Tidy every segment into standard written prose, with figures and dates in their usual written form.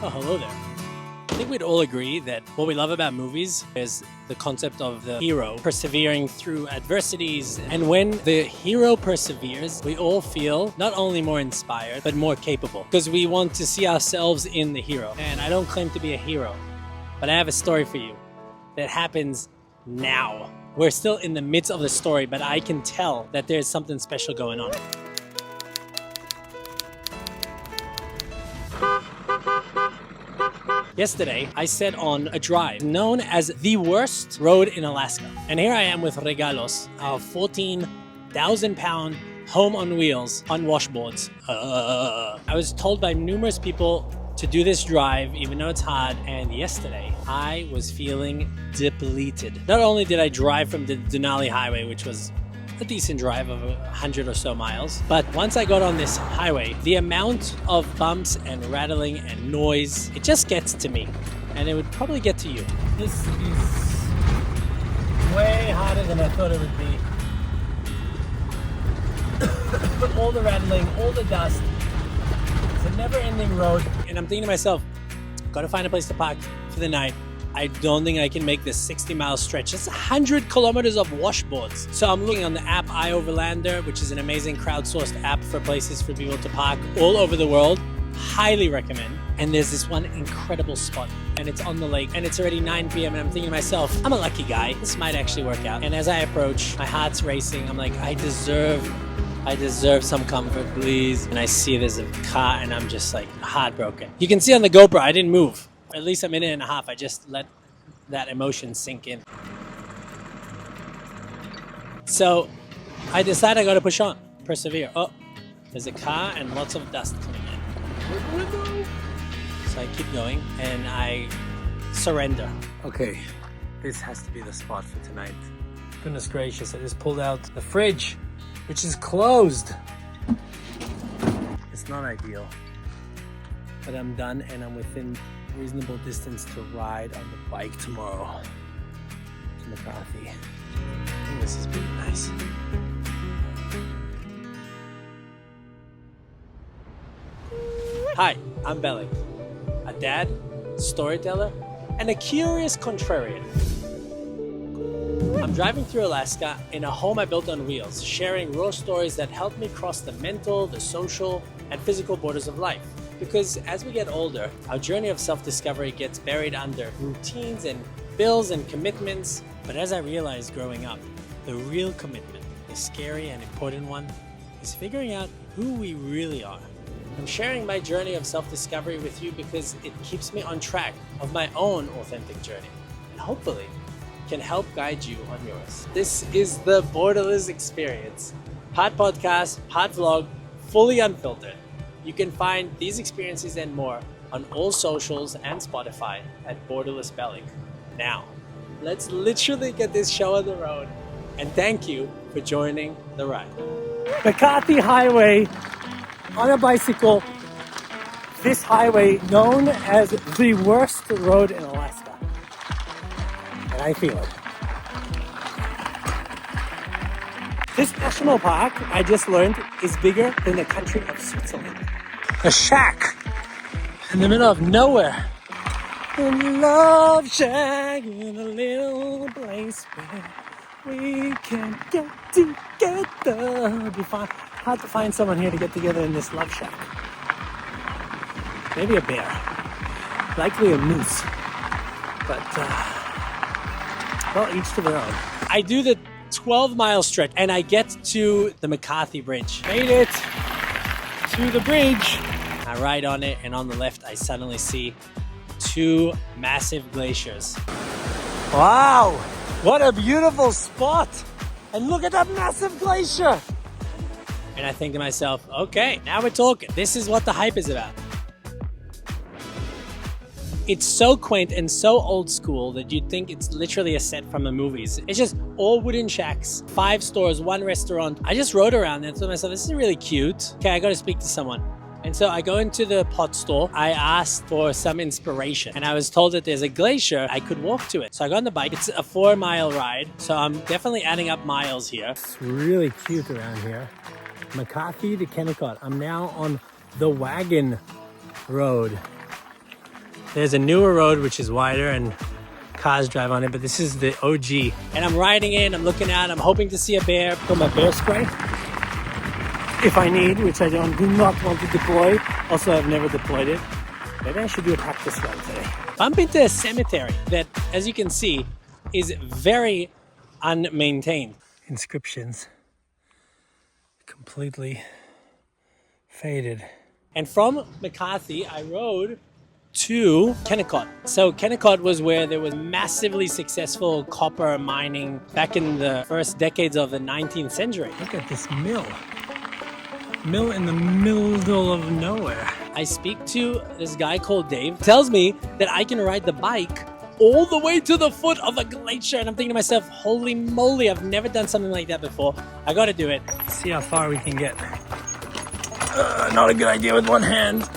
Oh, hello there. I think we'd all agree that what we love about movies is the concept of the hero persevering through adversities. And when the hero perseveres, we all feel not only more inspired, but more capable because we want to see ourselves in the hero. And I don't claim to be a hero, but I have a story for you that happens now. We're still in the midst of the story, but I can tell that there's something special going on. Yesterday, I set on a drive known as the worst road in Alaska. And here I am with Regalos, our 14,000-pound home on wheels on washboards. I was told by numerous people to do this drive, even though it's hard. And yesterday, I was feeling depleted. Not only did I drive from the Denali Highway, which was a decent drive of 100 or so miles. But once I got on this highway, the amount of bumps and rattling and noise, it just gets to me. And it would probably get to you. This is way harder than I thought it would be. All the rattling, all the dust. It's a never-ending road. And I'm thinking to myself, gotta find a place to park for the night. I don't think I can make this 60-mile stretch. It's 100 kilometers of washboards. So I'm looking on the app iOverlander, which is an amazing crowdsourced app for places for people to park all over the world. Highly recommend. And there's this one incredible spot, and it's on the lake, and it's already 9 p.m. and I'm thinking to myself, I'm a lucky guy. This might actually work out. And as I approach, my heart's racing. I'm like, I deserve some comfort, please. And I see there's a car, and I'm just like heartbroken. You can see on the GoPro, I didn't move. At least a minute and a half. I just let that emotion sink in. So I decide I gotta push on, persevere. Oh, there's a car and lots of dust coming in. So I keep going and I surrender. Okay, this has to be the spot for tonight. Goodness gracious, I just pulled out the fridge, which is closed. It's not ideal, but I'm done and I'm within reasonable distance to ride on the bike tomorrow to McCarthy. I think this is pretty nice. Hi, I'm Belly, a dad, storyteller, and a curious contrarian. I'm driving through Alaska in a home I built on wheels, sharing raw stories that help me cross the mental, the social, and physical borders of life. Because as we get older, our journey of self-discovery gets buried under routines and bills and commitments. But as I realized growing up, the real commitment, the scary and important one, is figuring out who we really are. I'm sharing my journey of self-discovery with you because it keeps me on track of my own authentic journey. And hopefully can help guide you on yours. This is the Borderless Experience. Part podcast, part vlog, fully unfiltered. You can find these experiences and more on all socials and Spotify at Borderless Belly. Now, let's literally get this show on the road. And thank you for joining the ride. McCarthy Highway on a bicycle. This highway known as the worst road in Alaska. And I feel it. This national park, I just learned, is bigger than the country of Switzerland. A shack in the middle of nowhere. A love shack in a little place where we can get together. It'd be hard to find someone here to get together in this love shack. Maybe a bear. Likely a moose. But, well, each to their own. I do the 12-mile stretch and I get to the McCarthy Bridge. Made it to the bridge. I ride on it and on the left I suddenly see two massive glaciers. Wow, what a beautiful spot. And look at that massive glacier. And I think to myself, okay, now we're talking. This is what the hype is about. It's so quaint and so old school that you'd think it's literally a set from the movies. It's just all wooden shacks, 5 stores, 1 restaurant. I just rode around and thought to myself, this is really cute. Okay, I gotta speak to someone. And so I go into the pot store. I asked for some inspiration and I was told that there's a glacier. I could walk to it. So I got on the bike. It's a 4-mile ride. So I'm definitely adding up miles here. It's really cute around here. McCarthy to Kennecott. I'm now on the wagon road. There's a newer road which is wider and cars drive on it, but this is the OG. And I'm riding in, I'm looking out, I'm hoping to see a bear. Put my bear spray if I need, which I do not want to deploy. Also, I've never deployed it. Maybe I should do a practice run today. Bump into a cemetery that, as you can see, is very unmaintained. Inscriptions completely faded. And from McCarthy, I rode to Kennecott. So Kennecott was where there was massively successful copper mining back in the first decades of the 19th century. Look at this mill. Mill in the middle of nowhere. I speak to this guy called Dave. Tells me that I can ride the bike all the way to the foot of a glacier. And I'm thinking to myself, holy moly, I've never done something like that before. I gotta do it. See how far we can get. Not a good idea with one hand.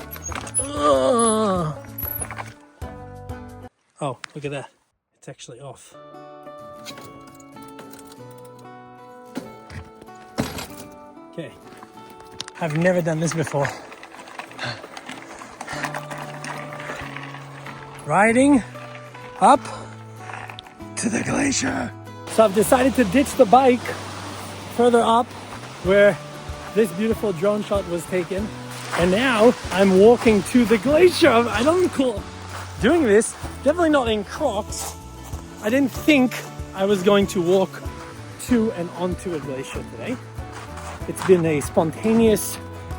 Oh, look at that. It's actually off. Okay. I've never done this before. Riding up to the glacier. So I've decided to ditch the bike further up where this beautiful drone shot was taken. And now I'm walking to the glacier. I don't recall doing this, definitely not in Crocs. I didn't think I was going to walk to and onto a glacier today. It's been a spontaneous,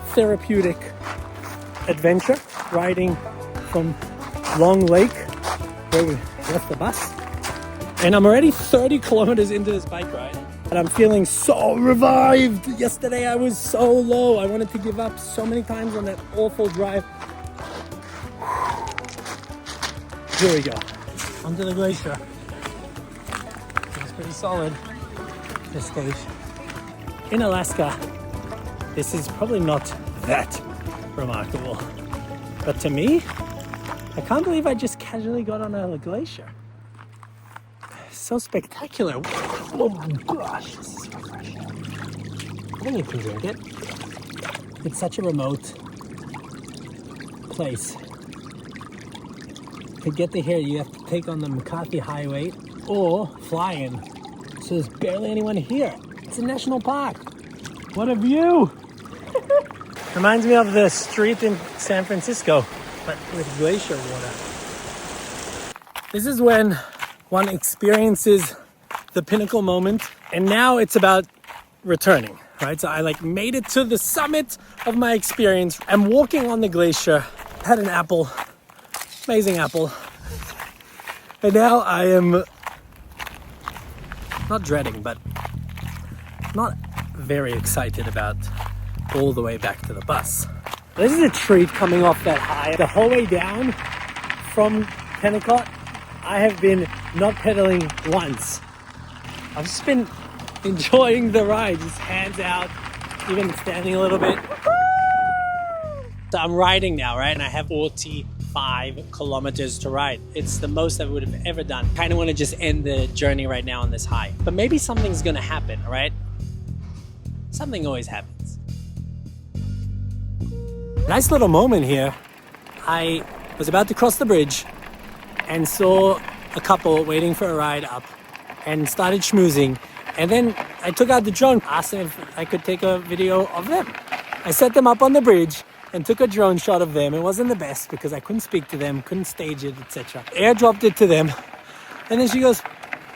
therapeutic adventure, riding from Long Lake, where we left the bus. And I'm already 30 kilometers into this bike ride. And I'm feeling so revived. Yesterday I was so low. I wanted to give up so many times on that awful drive. Here we go, onto the glacier. It's pretty solid, this stage. In Alaska, this is probably not that remarkable. But to me, I can't believe I just casually got on a glacier. So spectacular. Oh my gosh, this is refreshing. I think you can drink it. It's such a remote place. To get to here, you have to take on the McCarthy Highway or fly in. So there's barely anyone here. It's a national park. What a view! Reminds me of the street in San Francisco, but with glacier water. This is when one experiences the pinnacle moment, and now it's about returning, right? So I made it to the summit of my experience. I'm walking on the glacier, had an apple, amazing apple, and now I am not dreading, but not very excited about all the way back to the bus. This is a treat coming off that high. The whole way down from Kennecott, I have been not pedaling once. I've just been enjoying the ride, just hands out, even standing a little bit. So I'm riding now, right? And I have 45 kilometers to ride. It's the most I would have ever done. Kind of want to just end the journey right now on this high. But maybe something's gonna happen, right? Something always happens. Nice little moment here. I was about to cross the bridge and saw a couple waiting for a ride up and started schmoozing. And then I took out the drone, asked them if I could take a video of them. I set them up on the bridge and took a drone shot of them. It wasn't the best because I couldn't speak to them, couldn't stage it, etc. Airdropped it to them. And then she goes,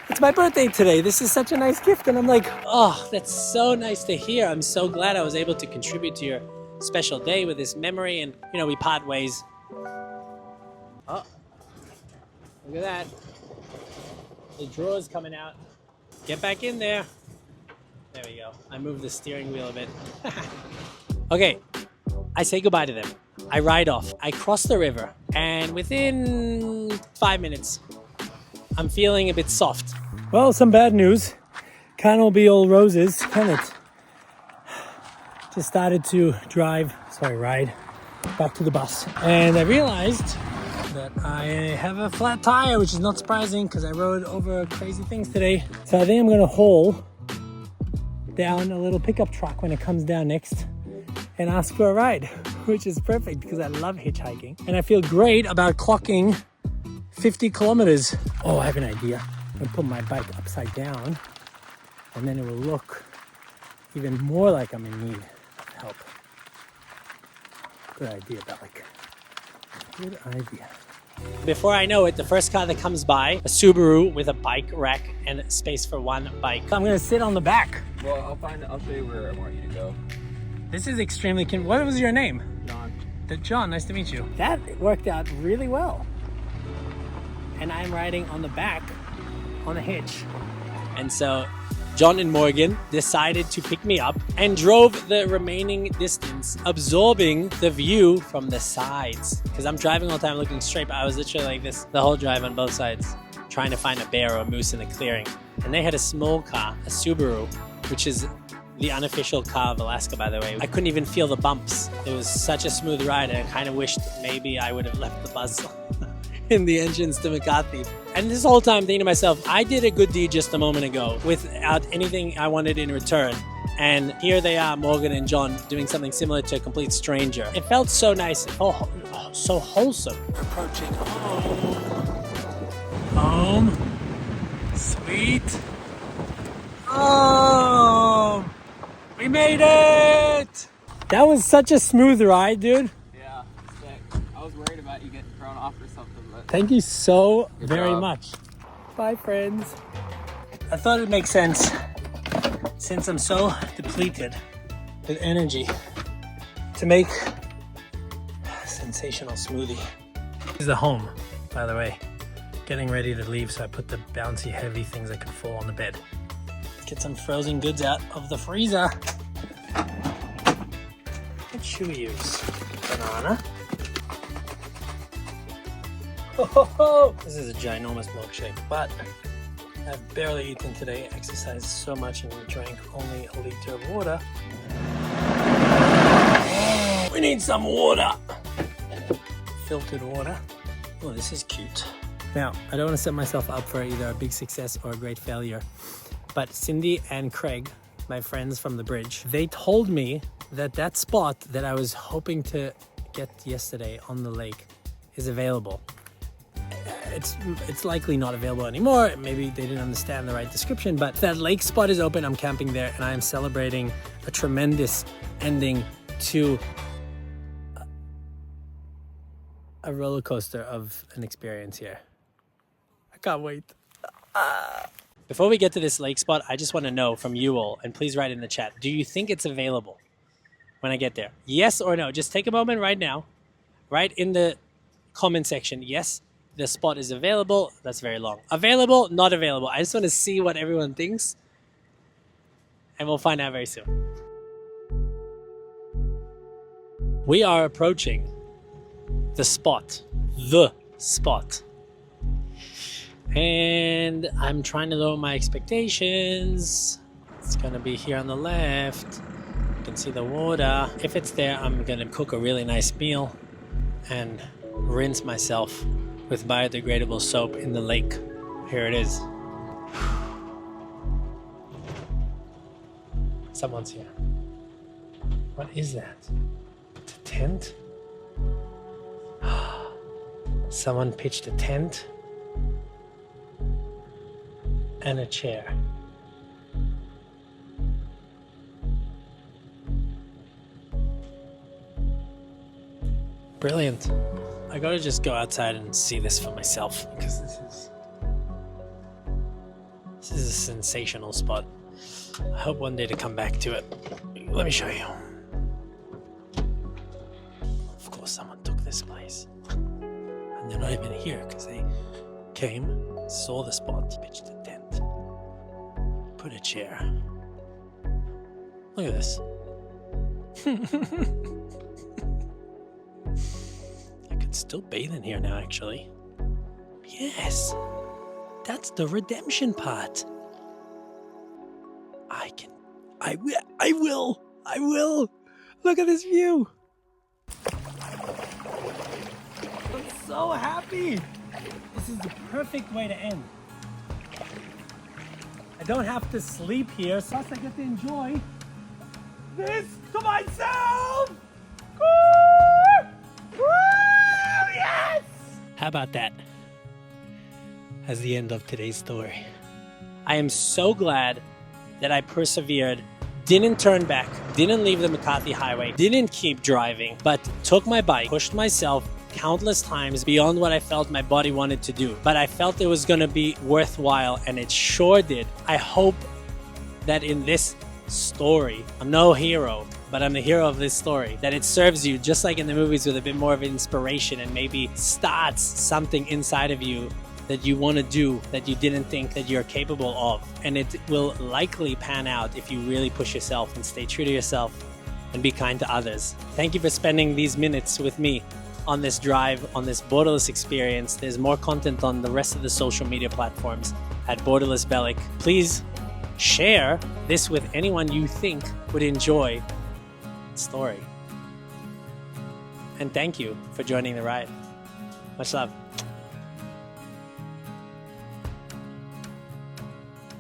"It's my birthday today. This is such a nice gift." And I'm like, oh, that's so nice to hear. I'm so glad I was able to contribute to your special day with this memory. And, you know, we part ways. Oh, look at that. The drawer's coming out. Get back in there. There we go. I moved the steering wheel a bit. Okay, I say goodbye to them. I ride off. I cross the river. And within 5 minutes, I'm feeling a bit soft. Well, some bad news. Can't all be all roses, can it? Just started to ride back to the bus. And I realized that I have a flat tire, which is not surprising because I rode over crazy things today. So I think I'm gonna haul down a little pickup truck when it comes down next and ask for a ride. which is perfect because I love hitchhiking. And I feel great about clocking 50 kilometers. Oh, I have an idea. I'm gonna put my bike upside down and then it will look even more like I'm in need of help. Good idea, Bellic. Good idea. Before I know it, the first car that comes by, a Subaru with a bike rack and space for one bike. I'm gonna sit on the back. Well, I'll show you where I want you to go. This is extremely what was your name? John. John, nice to meet you. That worked out really well. And I'm riding on the back on a hitch. And so John and Morgan decided to pick me up and drove the remaining distance, absorbing the view from the sides. Because I'm driving all the time looking straight, but I was literally like this the whole drive on both sides, trying to find a bear or a moose in the clearing. And they had a small car, a Subaru, which is the unofficial car of Alaska, by the way. I couldn't even feel the bumps. It was such a smooth ride, and I kind of wished maybe I would have left the buzz in the entrance to McCarthy. And this whole time thinking to myself, I did a good deed just a moment ago without anything I wanted in return. And here they are, Morgan and John, doing something similar to a complete stranger. It felt so nice, so wholesome. Approaching home. Sweet. Oh, we made it! That was such a smooth ride, dude. Yeah, sick. I was worried about you getting thrown off or something, but... Thank you so Good very job. much. Bye, friends. I thought it'd make sense, since I'm so depleted with energy, to make a sensational smoothie. This is the home, by the way. Getting ready to leave, so I put the bouncy, heavy things that could fall on the bed. Get some frozen goods out of the freezer. What should we use? Banana. Oh, this is a ginormous milkshake, but I've barely eaten today, exercised so much, and drank only a liter of water. We need some water. Filtered water. Oh, this is cute. Now, I don't want to set myself up for either a big success or a great failure, but Cindy and Craig, my friends from the bridge, they told me that that spot that I was hoping to get yesterday on the lake is available. It's likely not available anymore. Maybe they didn't understand the right description, but that lake spot is open. I'm camping there and I am celebrating a tremendous ending to a roller coaster of an experience here. I can't wait. Before we get to this lake spot, I just want to know from you all, and please write in the chat, do you think it's available when I get there? Yes or no? Just take a moment right now. Write in the comment section, yes, the spot is available. That's very long. Available, not available. I just want to see what everyone thinks, and we'll find out very soon. We are approaching the spot. And I'm trying to lower my expectations. It's gonna be here on the left. You can see the water. If it's there, I'm gonna cook a really nice meal and rinse myself with biodegradable soap in the lake. Here it is. Someone's here. What is that? It's a tent? Someone pitched a tent and a chair. Brilliant. I gotta just go outside and see this for myself, because this is a sensational spot. I hope one day to come back to it. Let me show you. Of course someone took this place. And they're not even here because they came, saw the spot, pitched a tent, put a chair. Look at this. I could still bathe in here now, actually. Yes, that's the redemption part. I will. Look at this view. I'm so happy. This is the perfect way to end. I don't have to sleep here, plus I get to enjoy this to myself. Woo! How about that? As the end of today's story. I am so glad that I persevered, didn't turn back, didn't leave the McCarthy Highway, didn't keep driving, but took my bike, pushed myself countless times beyond what I felt my body wanted to do. But I felt it was going to be worthwhile, and it sure did. I hope that in this story, I'm no hero, but I'm the hero of this story, that it serves you just like in the movies with a bit more of inspiration, and maybe starts something inside of you that you want to do that you didn't think that you're capable of. And it will likely pan out if you really push yourself and stay true to yourself and be kind to others. Thank you for spending these minutes with me on this drive, on this Borderless Experience. There's more content on the rest of the social media platforms at Borderless Bellic. Please share this with anyone you think would enjoy the story. And thank you for joining the ride. Much love.